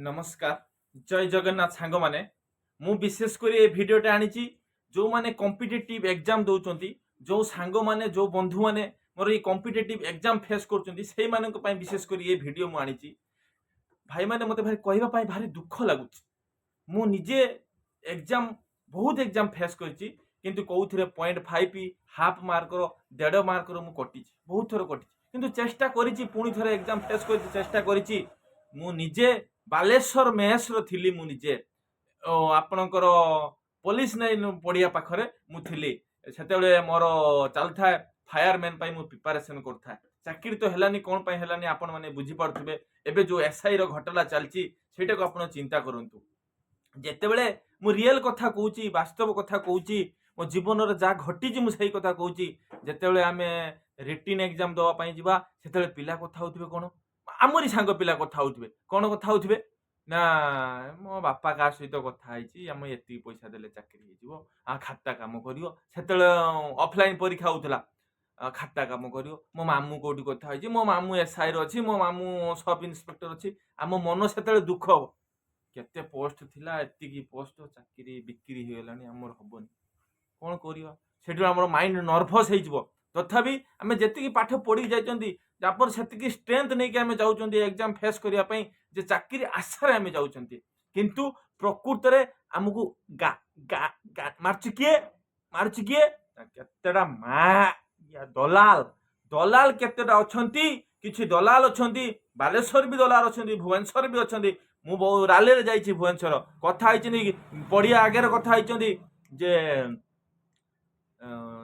नमस्कार जय जगन्नाथ सांग माने मु विशेष कर ये भिडियोटा आनी जो माने कॉम्पिटिटिव एग्जाम दौरान जो सांग माने जो बंधु माने मोर ये कॉम्पिटिटिव एग्जाम फेस कर विशेष कर ये भिडियो मु आनी भाई माने मते भाई कहबा भारी दुख लगुच मु निजे एग्जाम बहुत एग्जाम फेस करछि किंतु कौथिरे 0.5 हाफ मार्क रो 1.5 मार्क रो मु कटि बहुत थर कटि किंतु चेष्टा करिछि पुणी थरे एग्जाम फेस करछि चेष्टा करिछि मु निजे बालेश्वर मेस रो थिली मु निजे आपणकर पुलिस लाइन पड़िया पाखरे मु थिली सेतेबेले मोर चलथा फायरमैन पाई मु प्रिपरेशन करथा चाकरी तो हेलानी कोन पाई हेलानी आपण माने बुझी पड़थबे एबे जो एसआई रो घटना चलछि सेटा को आपण चिंता करंतु जेतेबेले मु रियल कथा कहूची वास्तव कथा कहूची मो जीवन रे जा घटी मु सही कथा कहूची जेतेबेले आमे रिटन एग्जाम दवा पाई जिबा सेतेबेले पिला कथा होतबे कोन आमरी सांग पिला कथा होतबे कोन कथा होतबे ना मो बापा का सहित कथा आइची हम एति पैसा देले चाकरी हे जिवो आ खाता काम करियो सेतेबेले ऑफलाइन परीक्षा होतला खाता काम करियो मो मामू कोठी कथा आइची मो मामू एसआई रो अछि मो मामू सब इंस्पेक्टर अछि आम मन सेतेबेले दुख हो केते पोस्ट थिला एतिकी पोस्ट चाकरी बिक्री हो गलानी हमर हबनी कोन करियो सेठु हमर माइंड नर्वस हे जिवो तथापि आमे जेतिकी पाठ पढ़ी जाइचंदी जापर सेतिकी स्ट्रेंथ नै कि आमे जाउचंदी एग्जाम फेस करिया पई जे चाकरी आशा रे आमे जाउचंदी किंतु प्रकृत रे हमकु गा गा गा मारछि के केतेडा मा या दलाल दलाल केतेडा अछंती किछि दलाल अछंती बालेश्वर भी दलाल अछंती भुवनेश्वर भी अछंती मु बहु राले रे जाइछि भुवनेश्वर कथा आइछि पड़िया आगे कथा आइछि जे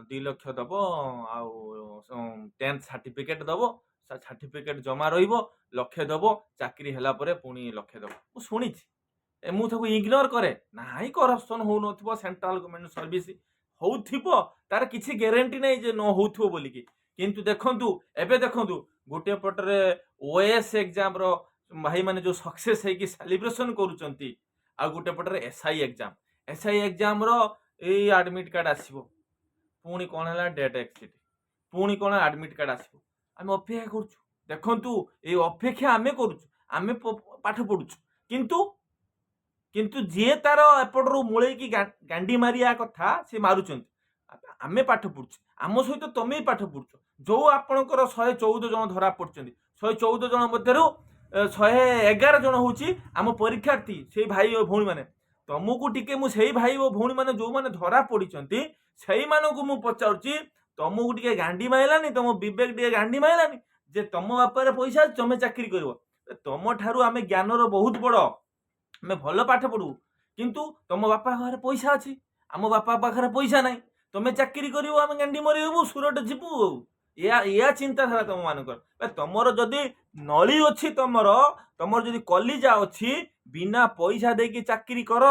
2 लाख दब आउ 10th सर्टिफिकेट दब सर्टिफिकेट जमा रहिबो लक्षे दब चाकरी हैला परे पुणी लक्षे दब मु सुनिछि मु थको इग्नोर करे नाही करप्शन हो नथिबो सेंट्रल गवर्नमेंट सर्विस होउथिबो तार किछि ग्यारंटी नै जे न होउथिबो बोली कि किंतु देखंतु एबे देखंतु गोटे पटरे ओएस एग्जाम रो भाई माने जो सक्सेस है कि सेलिब्रेशन करूचंती आ गोटे पटरे एसआई एग्जाम रो ए एडमिट कार्ड आसीबो पुणी कोन हला डेट एक्सिट पुणी कोन एडमिट कार्ड आसीबो हम अपेक्षा करछु देखंतु ए अपेक्षा आमे करछु आमे पाठ पढुछु किंतु किंतु जे तार एपट रो मुळे की गांडी मारिया कथा से मारुचंती आमे पाठ पढुछु आम सहित तमे पाठ पढुछु जो आपणकर 114 जन धरा पड़चंती 114 जन मध्यरु 111 जन होची आम परीक्षार्थी से भाई और भौणी माने तुमको टिके मु सेही भाई और भौणी माने जो माने धरा पड़िचंती सेही मानकु मु पचाउची तुमको टिके गांडी माइलानी तुम विवेक टिके गांडी माइलानी जे तुम बापारे पैसा तुम चाकरी करबो तुम ठारू आमे ज्ञान रो बहुत बड़ आमे भल पाठ पढू किंतु तुम बापा घरे पैसा अछि आम बापा पाखरे पैसा नाही तुम चाकरी करिवो आमे गांडी मरिबो सुरट जिपु या चिंताधारा तुम मानकर तुमर जदि नली अच्छी तुमर जदि कलिजा अच्छी बिना पैसा देकी चाकरी कर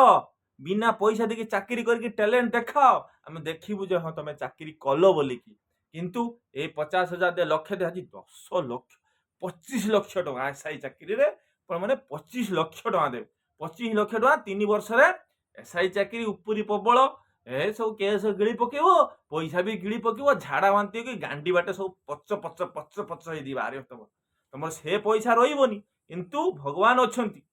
बिना पैसा देकी चाकरी करके टैलेंट देखाओ आम देखिबु जे हाँ तुम चाकरी कल बोलिकी किंतु ए 50,000 दे लक्ष्य दे आज 10 लक्ष 25 लक्ष टका एसआई चाकरी रे माने 25 लक्ष टका दे 25 लक्ष टका 3 वर्ष रे एसआई चाकरी उपरी प्रबल ए सब केस गिड़ी पकेबो पैसा भी गिड़ी पकेबो झाड़ा बांती कि गांडी बाटे सब पच पच पच पच हे दी बारे तुम से पैसा रहिबोनी किंतु भगवान अछंती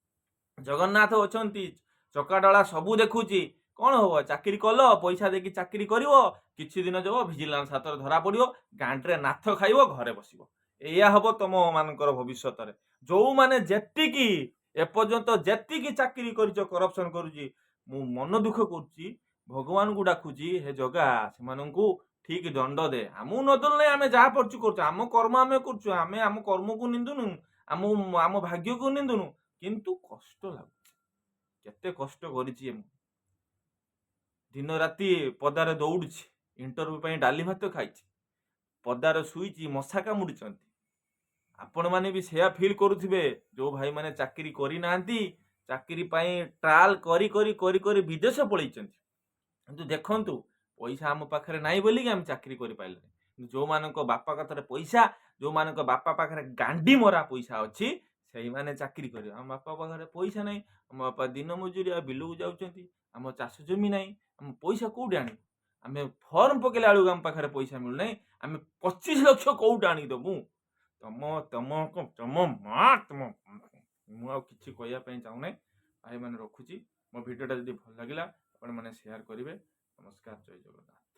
जगन्नाथ अछंती चकाडला सबू देखुची कौन हम चाकरी कल पैसा देकी चाकरी करिवो किछि दिन जब विजिलेंस हाथ धरा पड़ियो गांडरे नाथ खाइबो घरे बसिबो एया हबो तुम मानकर भविष्यत रे जो माने जेतिकी एपर्यंत जेतिकी चाकरी करिचो करप्शन करूची मु मन दुख करूची भगवान को डाकुची हे जगा से ठीक दंड दे आमु नदल नहीं आमे जहाँ पढ़छु करछु आम कर्म आमे करछु आमे आम कर्म को निंदुनु आम आम भाग्य को निंदुनु किंतु कष्ट लागुची केते कष्ट करिछि दिन राति पदारे दौड़ुछि इंटरव्यू पई डाली भात खाइछि पदारे सुईछि मशा कामुडिचंती आपण माने भी सेया फील करुथिबे जो भाई माने चाकरी करि नांती चाकरी पई ट्रायल करी करी करी करी विदेश पळैचंती किंतु देखंतु पैसा आम पाखरे नाई बोली आम चाकरी करि पाइले जो मानक बापा कथरे पैसा जो मानक बापा पाखरे गांडी मरा पैसा अछि सेही माने चाकरी करियो आम बापा पाखरे पैसा नाही आम बापा दिन मजुरिया बिलु जाउचंती आम चाष जमी नाही आम पैसा कोउडी आनी आमे फॉर्म पकेला आलु आम पाखरे पैसा मिलु नाही आमे 25 लाख कोउडी आनी दबु तम तम तम मा तम मु आ କିଛି କହିବା ପାଇଁ ଚାହୁଁନାହିଁ। ଭାଇମାନେ ରଖୁଛି। ମୋ ଭିଡ଼ିଓଟା ଯଦି ଭଲ ଲାଗିଲା ଆପଣମାନେ ସେୟାର କରିବେ। ନମସ୍କାର, ଜୟ ଜଗନ୍ନାଥ।